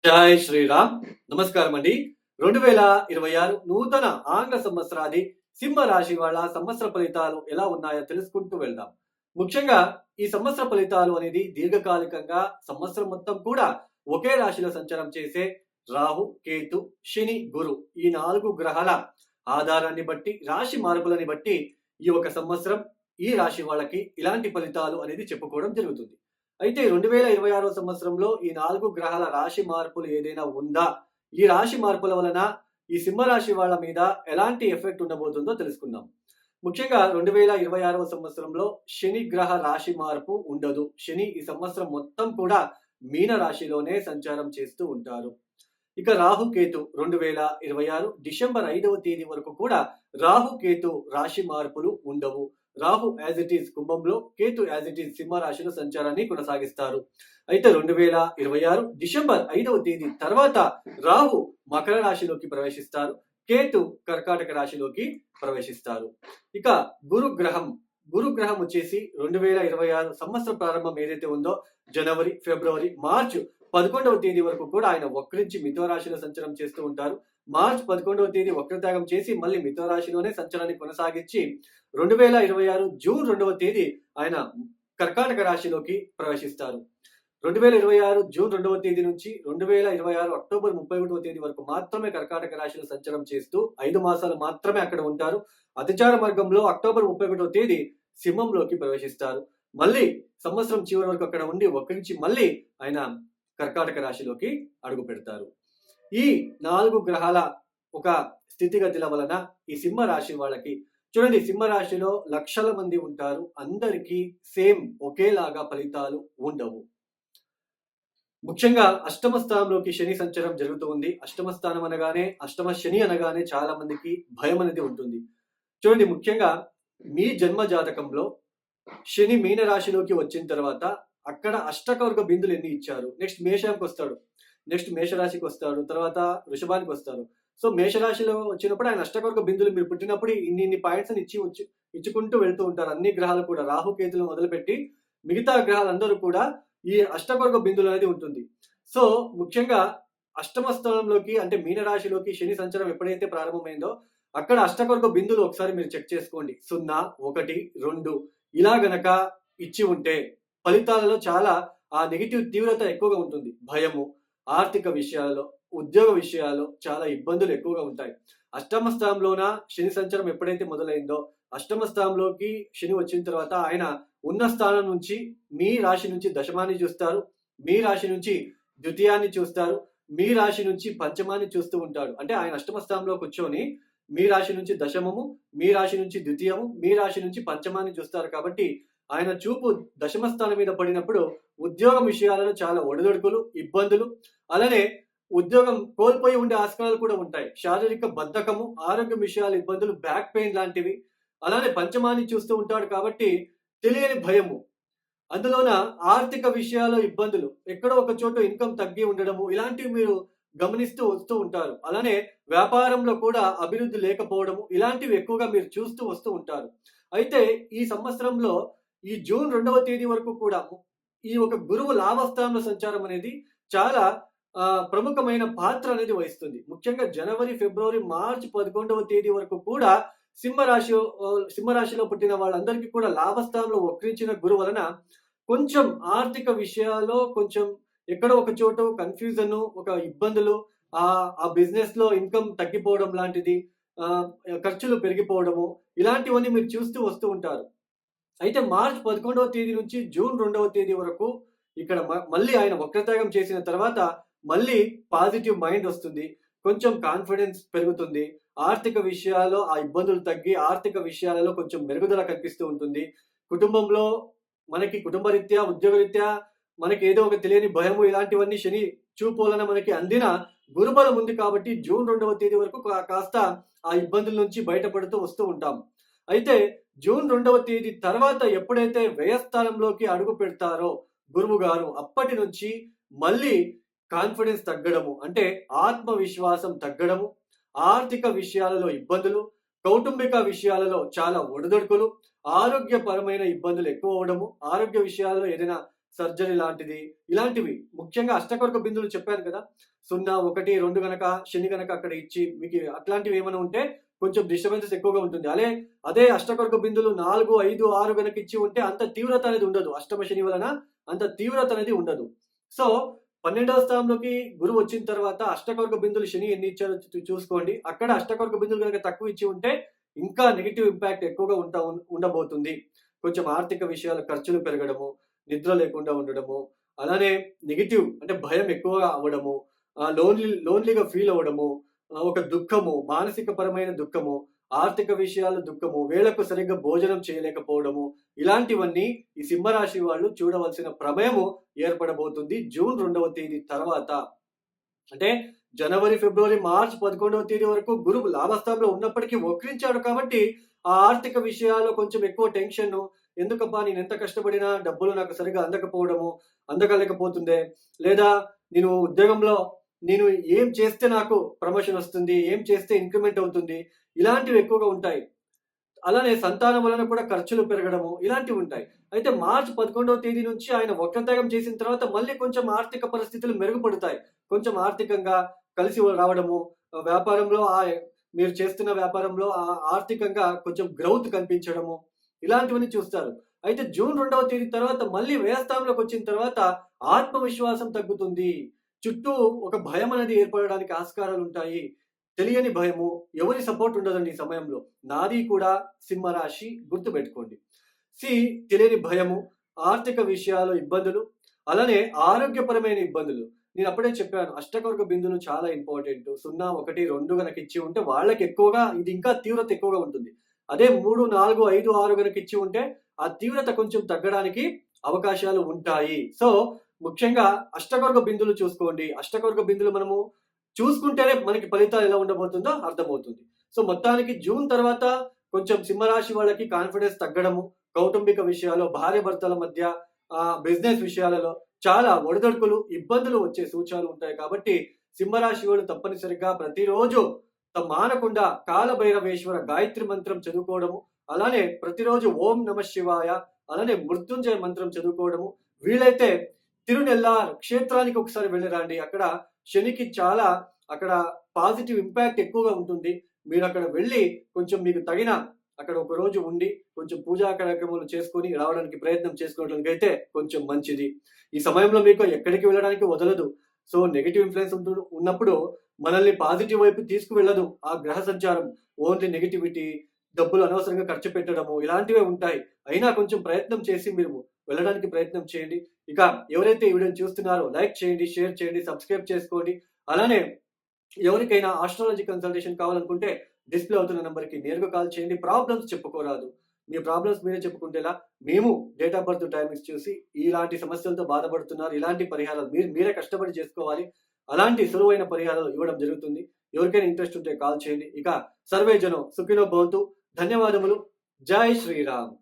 జై శ్రీరామ్. నమస్కారం అండి. 2026 నూతన ఆంగ్ల సంవత్సరాది సింహ రాశి వాళ్ళ సంవత్సర ఫలితాలు ఎలా ఉన్నాయో తెలుసుకుంటూ వెళ్దాం. ముఖ్యంగా ఈ సంవత్సర ఫలితాలు అనేది దీర్ఘకాలికంగా సంవత్సరం మొత్తం కూడా ఒకే రాశిలో సంచారం చేసే రాహు, కేతు, శని, గురు ఈ 4 గ్రహాల ఆధారాన్ని బట్టి, రాశి మార్పులని బట్టి ఈ ఒక సంవత్సరం ఈ రాశి వాళ్ళకి ఇలాంటి ఫలితాలు అనేది చెప్పుకోవడం జరుగుతుంది. అయితే 2026 సంవత్సరంలో ఈ 4 గ్రహాల రాశి మార్పులు ఏదైనా ఉందా? ఈ రాశి మార్పుల వలన ఈ సింహరాశి వాళ్ళ మీద ఎలాంటి ఎఫెక్ట్ ఉండబోతుందో తెలుసుకుందాం. ముఖ్యంగా 2026 సంవత్సరంలో శని గ్రహ రాశి మార్పు ఉండదు. శని ఈ సంవత్సరం మొత్తం కూడా మీన రాశిలోనే సంచారం చేస్తూ ఉంటారు. ఇక రాహుకేతు 2026 డిసెంబర్ 5వ తేదీ వరకు కూడా రాహుకేతు రాశి మార్పులు ఉండవు. రాహు యాజ్ ఇట్ ఈస్ కుంభంలో, కేతు యాజ్ ఇట్ ఈస్ సింహ రాశిలో సంచారాన్ని కొనసాగిస్తారు. అయితే 2026 డిసెంబర్ 5వ తేదీ తర్వాత రాహు మకర రాశిలోకి ప్రవేశిస్తారు. కేతు కర్కాటక రాశిలోకి ప్రవేశిస్తారు. ఇక గురుగ్రహం వచ్చేసి 2026 సంవత్సరం ప్రారంభం ఏదైతే ఉందో జనవరి, ఫిబ్రవరి, మార్చ్ 11వ తేదీ వరకు కూడా ఆయన వక్రించి మిథున రాశిలో సంచారం చేస్తూ ఉంటారు. మార్చ్ 11వ తేదీ వక్రత్యాగం చేసి మళ్ళీ మిథున రాశిలోనే సంచారాన్ని కొనసాగించి 2026 జూన్ 2వ తేదీ ఆయన కర్కాటక రాశిలోకి ప్రవేశిస్తారు. 2026 జూన్ 2వ తేదీ నుంచి 2026 అక్టోబర్ 31వ తేదీ వరకు మాత్రమే కర్కాటక రాశిలో సంచారం చేస్తూ 5 మాసాలు మాత్రమే అక్కడ ఉంటారు. అతిచార మార్గంలో అక్టోబర్ 31వ తేదీ సింహంలోకి ప్రవేశిస్తారు. మళ్ళీ సంవత్సరం చివరి వరకు అక్కడ ఉండి వక్రించి మళ్ళీ ఆయన కర్కాటక రాశిలోకి అడుగు పెడతారు. ఈ 4 గ్రహాల ఒక స్థితిగతుల వలన ఈ సింహ రాశి వాళ్ళకి చూడండి, సింహ రాశిలో లక్షల మంది ఉంటారు. అందరికీ సేమ్ ఒకేలాగా ఫలితాలు ఉండవు. ముఖ్యంగా అష్టమ స్థానంలోకి శని సంచారం జరుగుతూ ఉంది. అష్టమ స్థానం అనగానే, అష్టమ శని అనగానే చాలా మందికి భయం అనేది ఉంటుంది. చూడండి, ముఖ్యంగా మీ జన్మ జాతకంలో శని మీన రాశిలోకి వచ్చిన తర్వాత అక్కడ అష్టకవర్గ బిందులు ఎన్ని ఇచ్చారు, నెక్స్ట్ మేషానికి వస్తాడు, నెక్స్ట్ మేషరాశికి వస్తాడు, తర్వాత వృషభానికి వస్తారు. సో మేషరాశిలో వచ్చినప్పుడు ఆయన అష్టకవర్గ బిందులు మీరు పుట్టినప్పుడు ఇన్ని పాయింట్స్ అని ఇచ్చుకుంటూ వెళ్తూ ఉంటారు. అన్ని గ్రహాలు కూడా రాహుకేతులు మొదలుపెట్టి మిగతా గ్రహాలందరూ కూడా ఈ అష్టకవర్గ బిందులు అనేది ఉంటుంది. సో ముఖ్యంగా అష్టమ స్థానంలోకి అంటే మీనరాశిలోకి శని సంచారం ఎప్పుడైతే ప్రారంభమైందో అక్కడ అష్టకవర్గ బిందులు ఒకసారి మీరు చెక్ చేసుకోండి. 0, 1, 2 ఇలా గనక ఇచ్చి ఉంటే ఫలితాలలో చాలా ఆ నెగిటివ్ తీవ్రత ఎక్కువగా ఉంటుంది. భయము, ఆర్థిక విషయాల్లో, ఉద్యోగ విషయాల్లో చాలా ఇబ్బందులు ఎక్కువగా ఉంటాయి. అష్టమ స్థానంలోన శని సంచారం ఎప్పుడైతే మొదలైందో అష్టమ స్థానంలోకి శని వచ్చిన తర్వాత ఆయన ఉన్న స్థానం నుంచి మీ రాశి నుంచి దశమాన్ని చూస్తారు, మీ రాశి నుంచి ద్వితీయాన్ని చూస్తారు, మీ రాశి నుంచి పంచమాన్ని చూస్తూ ఉంటాడు. అంటే ఆయన అష్టమ స్థానంలో కూర్చొని మీ రాశి నుంచి దశమము, మీ రాశి నుంచి ద్వితీయము, మీ రాశి నుంచి పంచమాన్ని చూస్తారు. కాబట్టి ఆయన చూపు దశమ స్థానం మీద పడినప్పుడు ఉద్యోగం విషయాలలో చాలా ఒడిదొడుకులు, ఇబ్బందులు, అలానే ఉద్యోగం కోల్పోయి ఉండే ఆస్కారాలు కూడా ఉంటాయి. శారీరక బద్ధకము, ఆరోగ్య విషయాల ఇబ్బందులు, బ్యాక్ పెయిన్ లాంటివి. అలానే పంచమాన్ని చూస్తూ ఉంటాడు కాబట్టి తెలియని భయము, అందులోన ఆర్థిక విషయాల్లో ఇబ్బందులు, ఎక్కడో ఒక చోట ఇన్కమ్ తగ్గి ఉండడము, ఇలాంటివి మీరు గమనిస్తూ వస్తూ ఉంటారు. అలానే వ్యాపారంలో కూడా అభివృద్ధి లేకపోవడము, ఇలాంటివి ఎక్కువగా మీరు చూస్తూ వస్తూ ఉంటారు. అయితే ఈ సంవత్సరంలో ఈ జూన్ 2వ తేదీ వరకు కూడా ఈ ఒక గురువు లాభస్థానంలో సంచారం అనేది చాలా ప్రముఖమైన పాత్ర అనేది వహిస్తుంది. ముఖ్యంగా జనవరి, ఫిబ్రవరి, మార్చి 11వ తేదీ వరకు కూడా సింహరాశిలో పుట్టిన వాళ్ళందరికీ కూడా లాభస్థానంలో వక్రించిన గురువు వలన కొంచెం ఆర్థిక విషయాల్లో కొంచెం ఎక్కడో ఒక చోట కన్ఫ్యూజన్, ఒక ఇబ్బందులు, ఆ బిజినెస్ లో ఇన్కమ్ తగ్గిపోవడం లాంటిది, ఖర్చులు పెరిగిపోవడము, ఇలాంటివన్నీ మీరు చూస్తూ వస్తూ ఉంటారు. అయితే మార్చ్ 11వ తేదీ నుంచి జూన్ 2వ తేదీ వరకు ఇక్కడ మళ్ళీ ఆయన వక్రత్యాగం చేసిన తర్వాత మళ్ళీ పాజిటివ్ మైండ్ వస్తుంది. కొంచెం కాన్ఫిడెన్స్ పెరుగుతుంది. ఆర్థిక విషయాల్లో ఆ ఇబ్బందులు తగ్గి ఆర్థిక విషయాలలో కొంచెం మెరుగుదల కనిపిస్తూ ఉంటుంది. కుటుంబంలో మనకి కుటుంబరీత్యా, ఉద్యోగరీత్యా మనకి ఏదో ఒక తెలియని భయము, ఇలాంటివన్నీ శని చూపు వలన మనకి అందిన గురుబలం ఉంది కాబట్టి జూన్ 2వ తేదీ వరకు కాస్త ఆ ఇబ్బందుల నుంచి బయటపడుతూ వస్తూ ఉంటాం. అయితే జూన్ 2వ తేదీ తర్వాత ఎప్పుడైతే వ్యయస్థానంలోకి అడుగు పెడతారో గురువు గారు, అప్పటి నుంచి మళ్ళీ కాన్ఫిడెన్స్ తగ్గడము, అంటే ఆత్మవిశ్వాసం తగ్గడము, ఆర్థిక విషయాలలో ఇబ్బందులు, కౌటుంబిక విషయాలలో చాలా ఒడిదొడుకులు, ఆరోగ్యపరమైన ఇబ్బందులు ఎక్కువ అవడము, ఆరోగ్య విషయాల్లో ఏదైనా సర్జరీ లాంటిది ఇలాంటివి ముఖ్యంగా అష్టకొరక బిందువులు చెప్పాను కదా. 0, 1, 2 గనక శని గనక అక్కడ ఇచ్చి మీకు అట్లాంటివి ఏమైనా ఉంటే కొంచెం డిస్టర్బెన్సెస్ ఎక్కువగా ఉంటుంది. అదే అష్టకొరక బిందువులు 4, 5, 6 గనక ఇచ్చి ఉంటే అంత తీవ్రత అనేది ఉండదు. అష్టమ శని వలన అంత తీవ్రత అనేది ఉండదు. సో 12వ స్థానంలోకి గురువు వచ్చిన తర్వాత అష్టకొరక బిందువులు శని ఎన్ని ఇచ్చారో చూసుకోండి. అక్కడ అష్టకొరక బిందువులు గనక తక్కువ ఇచ్చి ఉంటే ఇంకా నెగెటివ్ ఇంపాక్ట్ ఎక్కువగా ఉండబోతుంది. కొంచెం ఆర్థిక విషయాల ఖర్చులు పెరగడము, నిద్ర లేకుండా ఉండడము, అలానే నెగెటివ్ అంటే భయం ఎక్కువగా అవ్వడము, లోన్లీగా ఫీల్ అవ్వడము, ఒక దుఃఖము, మానసిక పరమైన దుఃఖము, ఆర్థిక విషయాల దుఃఖము, వేళకు సరిగ్గా భోజనం చేయలేకపోవడము, ఇలాంటివన్నీ ఈ సింహరాశి వాళ్ళు చూడవలసిన ప్రమేయము ఏర్పడబోతుంది జూన్ 2వ తేదీ తర్వాత. అంటే జనవరి, ఫిబ్రవరి, మార్చ్ 11వ తేదీ వరకు గురువు లాభస్థానంలో ఉన్నప్పటికీ వక్రించాడు కాబట్టి ఆ ఆర్థిక విషయాల్లో కొంచెం ఎక్కువ టెన్షన్. ఎందుకబ్బా నేను ఎంత కష్టపడినా డబ్బులు నాకు సరిగ్గా అందకలేకపోతుందే, లేదా నేను ఉద్యోగంలో నేను ఏం చేస్తే నాకు ప్రమోషన్ వస్తుంది, ఏం చేస్తే ఇంక్రిమెంట్ అవుతుంది, ఇలాంటివి ఎక్కువగా ఉంటాయి. అలానే సంతానం వలన కూడా ఖర్చులు పెరగడము ఇలాంటివి ఉంటాయి. అయితే మార్చి 11వ తేదీ నుంచి ఆయన వక్రత్యాగం చేసిన తర్వాత మళ్ళీ కొంచెం ఆర్థిక పరిస్థితులు మెరుగుపడతాయి. కొంచెం ఆర్థికంగా కలిసి రావడము, వ్యాపారంలో మీరు చేస్తున్న వ్యాపారంలో ఆర్థికంగా కొంచెం గ్రౌత్ కనిపించడము, ఇలాంటివన్నీ చూస్తారు. అయితే జూన్ 2వ తేదీ తర్వాత మళ్ళీ వ్యయస్థానంలోకి వచ్చిన తర్వాత ఆత్మవిశ్వాసం తగ్గుతుంది. చుట్టూ ఒక భయం అనేది ఏర్పడడానికి ఆస్కారాలుంటాయి. తెలియని భయము, ఎవరి సపోర్ట్ ఉండదండి ఈ సమయంలో. నాది కూడా సింహరాశి గుర్తుపెట్టుకోండి. తెలియని భయము, ఆర్థిక విషయాలు ఇబ్బందులు, అలానే ఆరోగ్యపరమైన ఇబ్బందులు. నేను అప్పుడే చెప్పాను అష్టకొరక బిందువులు చాలా ఇంపార్టెంట్. 0, 1, 2 గనక ఇచ్చి ఉంటే వాళ్ళకి ఎక్కువగా ఇది ఇంకా తీవ్రత ఎక్కువగా ఉంటుంది. అదే 3, 4, 5, 6 గనక ఇచ్చి ఉంటే ఆ తీవ్రత కొంచెం తగ్గడానికి అవకాశాలు ఉంటాయి. సో ముఖ్యంగా అష్టకొరక బిందువులు చూసుకోండి. అష్టకొరక బిందువులు మనము చూసుకుంటేనే మనకి ఫలితాలు ఎలా ఉండబోతుందో అర్థమవుతుంది. సో మొత్తానికి జూన్ తర్వాత కొంచెం సింహరాశి వాళ్ళకి కాన్ఫిడెన్స్ తగ్గడము, కౌటుంబిక విషయాలు, భార్యాభర్తల మధ్య, బిజినెస్ విషయాలలో చాలా ఒడిదొడుకులు, ఇబ్బందులు వచ్చే సూచనలు ఉంటాయి. కాబట్టి సింహరాశి వాళ్ళు తప్పనిసరిగా ప్రతిరోజు మానకుండా కాలభైరవేశ్వర గాయత్రి మంత్రం చదువుకోవడము, అలానే ప్రతిరోజు ఓం నమః శివాయ, అలానే మృత్యుంజయ మంత్రం చదువుకోవడము, వీలైతే తిరునెల్లార్ క్షేత్రానికి ఒకసారి వెళ్ళిరండి. అక్కడ శనికి చాలా అక్కడ పాజిటివ్ ఇంపాక్ట్ ఎక్కువగా ఉంటుంది. మీరు అక్కడ వెళ్ళి కొంచెం మీకు తగిన అక్కడ ఒక రోజు ఉండి కొంచెం పూజా కార్యక్రమాలు చేసుకొని రావడానికి ప్రయత్నం చేసుకోవడానికి అయితే కొంచెం మంచిది. ఈ సమయంలో మీకు ఎక్కడికి వెళ్ళడానికి వదలదు. సో నెగటివ్ ఇన్ఫ్లుయెన్స్ ఉన్నప్పుడు మనల్ని పాజిటివ్ వైపు తీసుకువెళ్ళదు ఆ గ్రహ సంచారం. ఓన్లీ నెగటివిటీ, డబ్బులు అనవసరంగా ఖర్చు పెట్టడము ఇలాంటివే ఉంటాయి. అయినా కొంచెం ప్రయత్నం చేసి మీరు వెళ్ళడానికి ప్రయత్నం చేయండి. ఇక ఎవరైతే ఈ వీడియోని చూస్తున్నారో లైక్ చేయండి, షేర్ చేయండి, సబ్స్క్రైబ్ చేసుకోండి. అలానే ఎవరికైనా ఆస్ట్రాలజీ కన్సల్టేషన్ కావాలనుకుంటే డిస్ప్లే అవుతున్న నెంబర్కి నేరుగా కాల్ చేయండి. ప్రాబ్లమ్స్ చెప్పుకోరాదు. మీ ప్రాబ్లమ్స్ మీరే చెప్పుకుంటేలా మేము డేట్ ఆఫ్ బర్త్ టైమింగ్స్ చూసి ఇలాంటి సమస్యలతో బాధపడుతున్నారు, ఇలాంటి పరిహారాలు మీరే కష్టపడి చేసుకోవాలి, అలాంటి సులువైన పరిహారాలు ఇవ్వడం జరుగుతుంది. ఎవరికైనా ఇంట్రెస్ట్ ఉంటే కాల్ చేయండి. ఇక సర్వే జనం సుఖినో భవంతు. ధన్యవాదములు. జై శ్రీరామ్.